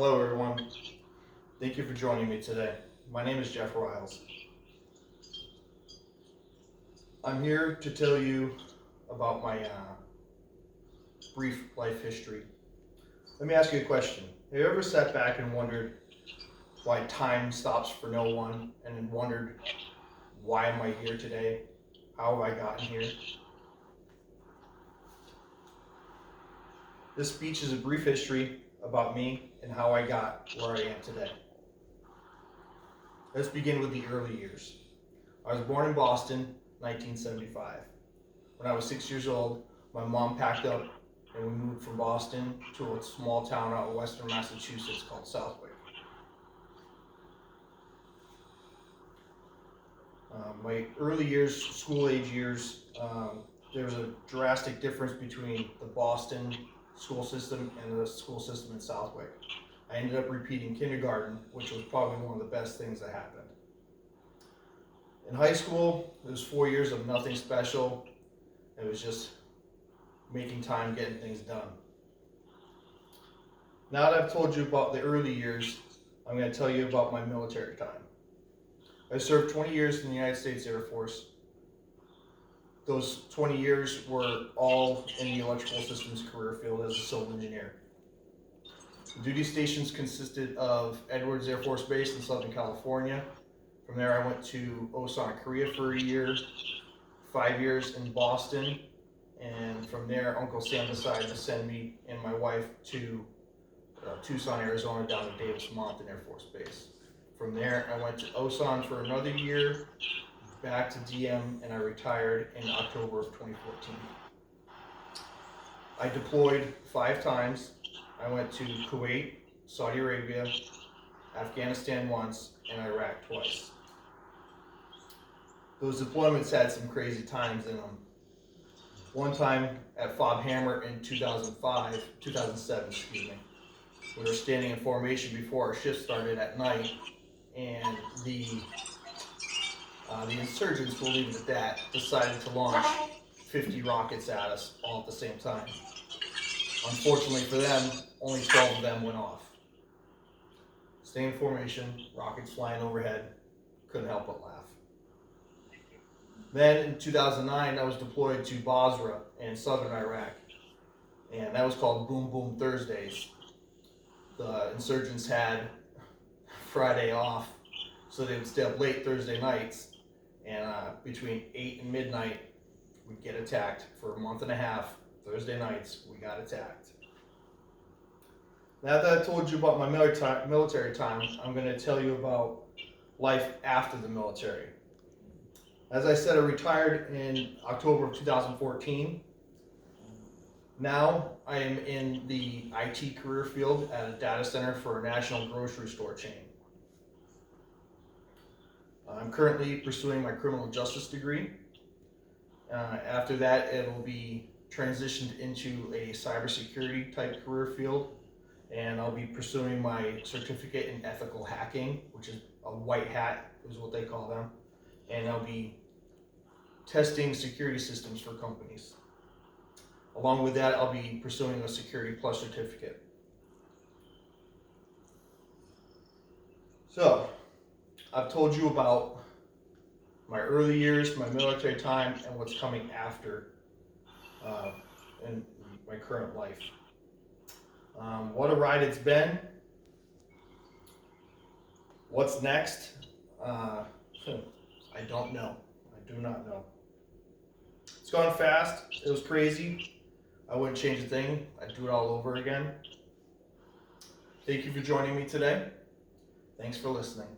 Hello everyone, thank you for joining me today. My name is Jeff Ryals. I'm here to tell you about my brief life history. Let me ask you a question. Have you ever sat back and wondered why time stops for no one, and then wondered, why am I here today? How have I gotten here? This speech is a brief history about me and how I got where I am today. Let's begin with the early years. I was born in Boston, 1975. When I was 6 years old, my mom packed up and we moved from Boston to a small town out in western Massachusetts called Southwick. My early years, school age years, there was a drastic difference between the Boston school system and the school system in Southwick. I ended up repeating kindergarten, which was probably one of the best things that happened. In high school, it was 4 years of nothing special. It was just making time, getting things done. Now that I've told you about the early years, I'm going to tell you about my military time. I served 20 years in the United States Air Force. Those 20 years were all in the electrical systems career field as a civil engineer. The duty stations consisted of Edwards Air Force Base in Southern California. From there I went to Osan, Korea for a year, 5 years in Boston, and from there Uncle Sam decided to send me and my wife to Tucson, Arizona, down to Davis Mountain Air Force Base. From there I went to Osan for another year, back to DM, and I retired in October of 2014. I deployed 5 times. I went to Kuwait, Saudi Arabia, Afghanistan once, and Iraq twice. Those deployments had some crazy times in them. One time at Fob Hammer in 2007, excuse me. We were standing in formation before our shift started at night, and the insurgents, we'll leave it at that, decided to launch 50 rockets at us all at the same time. Unfortunately for them, only 12 of them went off. Stay in formation, rockets flying overhead, couldn't help but laugh. Then in 2009, I was deployed to Basra in southern Iraq, and that was called Boom Boom Thursdays. The insurgents had Friday off, so they would stay up late Thursday nights, and between 8 and midnight, we'd get attacked for a month and a half. Thursday nights, we got attacked. Now that I told you about my military time, I'm going to tell you about life after the military. As I said, I retired in October of 2014. Now I am in the IT career field at a data center for a national grocery store chain. I'm currently pursuing my criminal justice degree. After that, it will be transitioned into a cybersecurity type career field, and I'll be pursuing my certificate in ethical hacking, which is a white hat is what they call them, and I'll be testing security systems for companies. Along with that, I'll be pursuing a Security Plus certificate. So, I've told you about my early years, my military time, and what's coming after in my current life. What a ride it's been. What's next? I don't know. I do not know. It's gone fast. It was crazy. I wouldn't change a thing. I'd do it all over again. Thank you for joining me today. Thanks for listening.